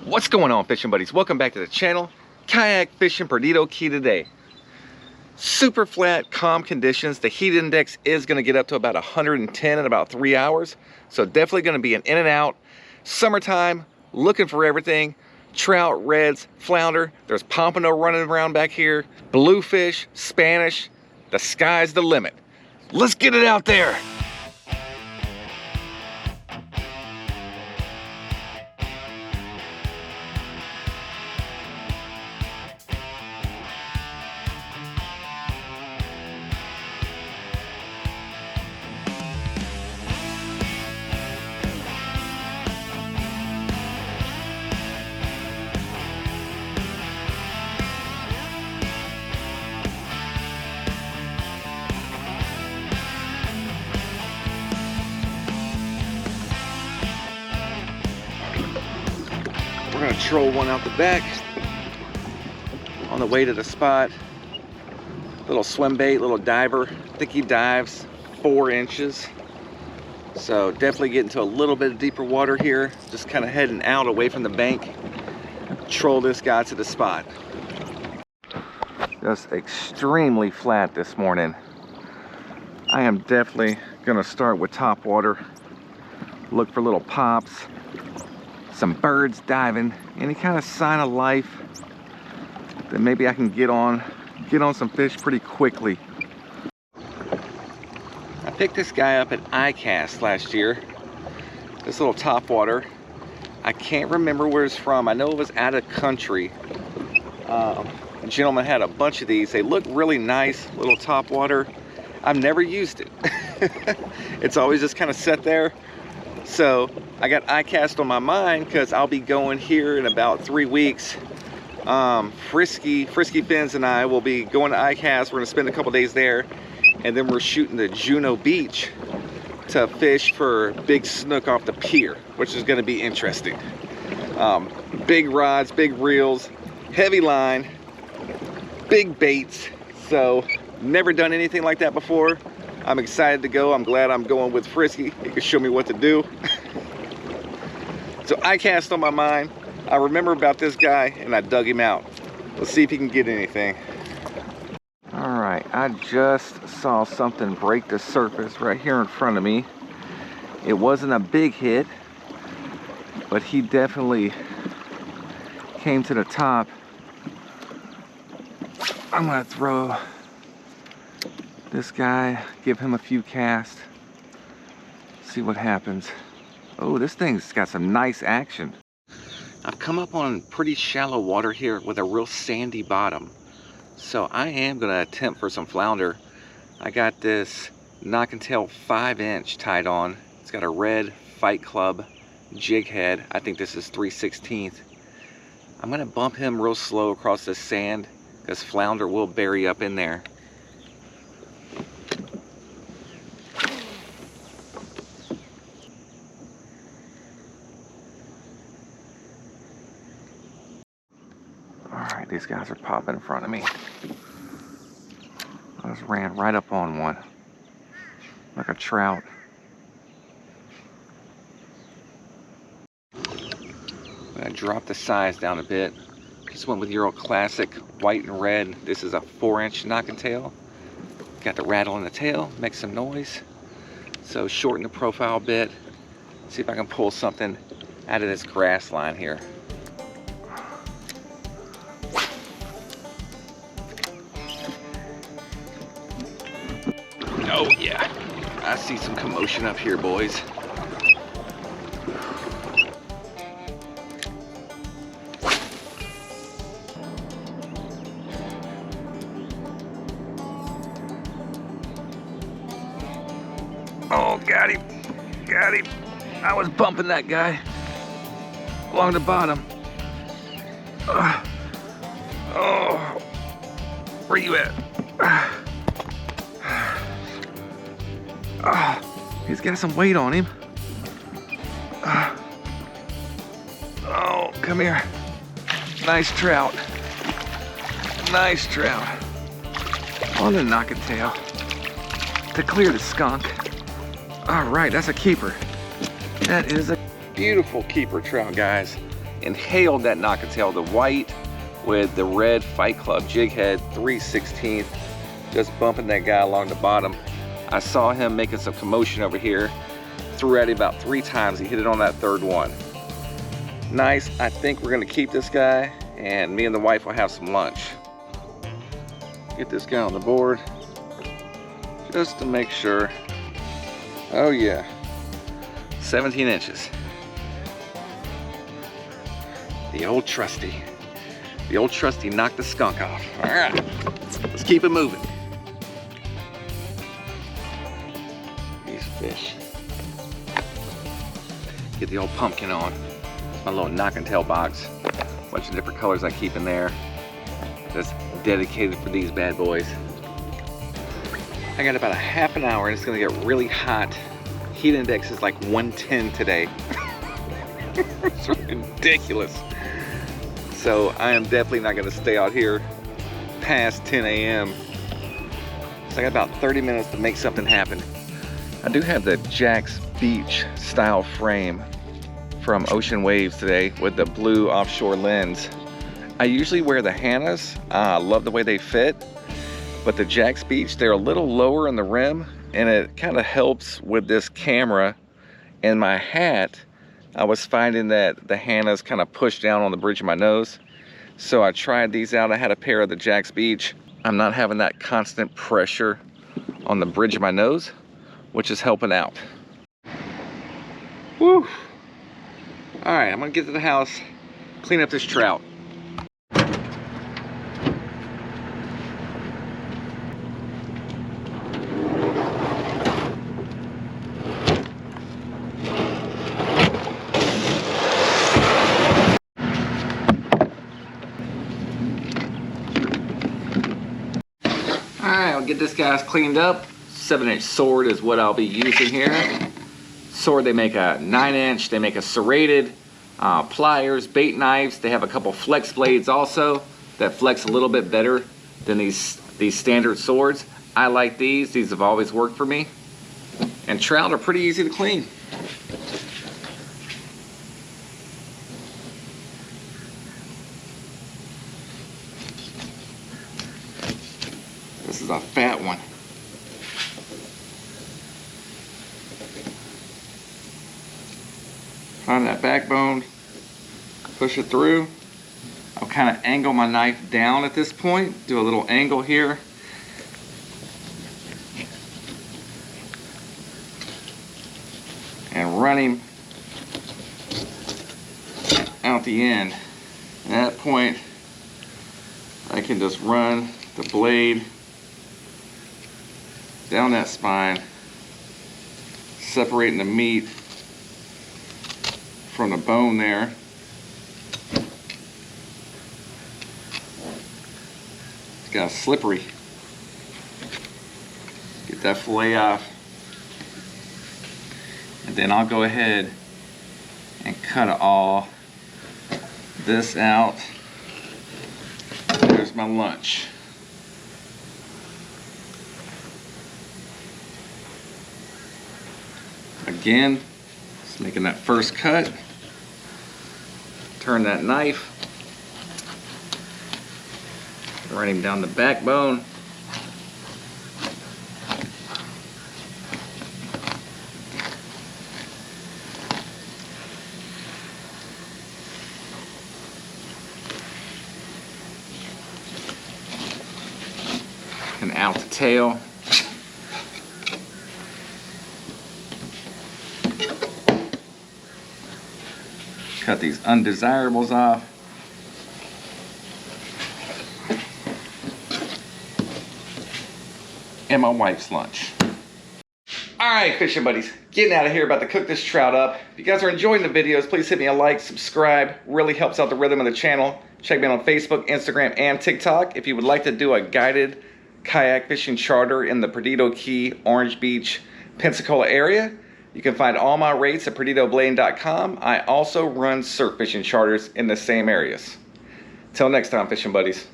What's going on, fishing buddies? Welcome back to the channel. Kayak fishing Perdido Key today. Super flat, calm conditions. The heat index is going to get up to about 110 in about 3 hours. So definitely going to be an in and out. Summertime, looking for everything. Trout, reds, flounder. There's pompano running around back here. Bluefish, Spanish. The sky's the limit. Let's get it out there. We're gonna troll one out the back on the way to the spot. Little swim bait, little diver. I think he dives 4 inches. So definitely getting to a little bit of deeper water here. Just kind of heading out away from the bank. Troll this guy to the spot. Just extremely flat this morning. I am definitely gonna start with top water. Look for little pops. Some birds diving, any kind of sign of life, then maybe I can get on some fish pretty quickly. I picked this guy up at iCast last year. This little topwater. I can't remember where it's from. I know it was out of country. A gentleman had a bunch of these. They look really nice, little topwater. I've never used it. It's always just kind of set there. So I got iCast on my mind because I'll be going here in about 3 weeks. Frisky Fins and I will be going to iCast. We're gonna spend a couple days there, and then we're shooting to Juno Beach to fish for big snook off the pier, which is gonna be interesting. Big rods, big reels, heavy line, big baits. So never done anything like that before. I'm excited to go. I'm glad I'm going with Frisky. He can show me what to do. So I cast on my mind. I remember about this guy and I dug him out. Let's see if he can get anything. All right, I just saw something break the surface right here in front of me. It wasn't a big hit, but he definitely came to the top. I'm gonna throw this guy, give him a few casts, see what happens. Oh, this thing's got some nice action. I've come up on pretty shallow water here with a real sandy bottom. So I am gonna attempt for some flounder. I got this knock and tail 5-inch tied on. It's got a red Fight Club jig head. I think this is 3/16. I'm gonna bump him real slow across the sand because flounder will bury up in there. These guys are popping in front of me. I just ran right up on one, like a trout. I'm gonna drop the size down a bit. Just went with your old classic white and red. This is a 4-inch knock and tail. Got the rattle in the tail, make some noise. So shorten the profile a bit. See if I can pull something out of this grass line here. Oh yeah, I see some commotion up here, boys. Oh, got him, got him. I was bumping that guy along the bottom. Oh, where you at? He's got some weight on him. Oh, come here. Nice trout. Nice trout. On the knock and tail to clear the skunk. All right, that's a keeper. That is a beautiful keeper trout, guys. inhaled that knock-and-tail, the white with the red Fight Club jig head, 3/16, just bumping that guy along the bottom. I saw him making some commotion over here, threw at him about 3 times. He hit it on that 3rd one. Nice. I think we're gonna keep this guy, and me and the wife will have some lunch. Get this guy on the board just to make sure. Oh yeah, 17 inches. The old trusty. The old trusty knocked the skunk off. All right, let's keep it moving. These fish. Get the old pumpkin on. My little knock and tail box. Bunch of different colors I keep in there. Just dedicated for these bad boys. I got about a half an hour and it's gonna get really hot. Heat index is like 110 today. It's ridiculous. So I am definitely not gonna stay out here past 10 a.m. So I got about 30 minutes to make something happen. I do have the Jack's Beach style frame from Ocean Waves today with the blue offshore lens. I usually wear the Hannahs. I love the way they fit, but the Jack's Beach, they're a little lower in the rim and it kind of helps with this camera. And my hat, I was finding that the Hannahs kind of push down on the bridge of my nose. So I tried these out. I had a pair of the Jack's Beach. I'm not having that constant pressure on the bridge of my nose, which is helping out. Woo! All right, I'm gonna get to the house, clean up this trout. I'll get this guy's cleaned up. 7-inch sword is what I'll be using here. Sword, they make a 9-inch, they make a serrated, pliers, bait knives. They have a couple flex blades also that flex a little bit better than these standard swords. I like these. These have always worked for me. And trout are pretty easy to clean. This is a fat one. Find that backbone, push it through. I'll kind of angle my knife down at this point, do a little angle here. And run him out the end. At that point, I can just run the blade down that spine, separating the meat from the bone there. It's got a slippery. Get that fillet off. And then I'll go ahead and cut all this out. There's my lunch. Again, just making that first cut. Turn that knife. Run him down the backbone. And out the tail. Cut these undesirables off. And my wife's lunch. All right, fishing buddies, getting out of here, about to cook this trout up. If you guys are enjoying the videos, please hit me a like, subscribe, really helps out the rhythm of the channel. Check me out on Facebook, Instagram, and TikTok. If you would like to do a guided kayak fishing charter in the Perdido Key, Orange Beach, Pensacola area, you can find all my rates at PerdidoBlade.com. I also run surf fishing charters in the same areas. Till next time, fishing buddies.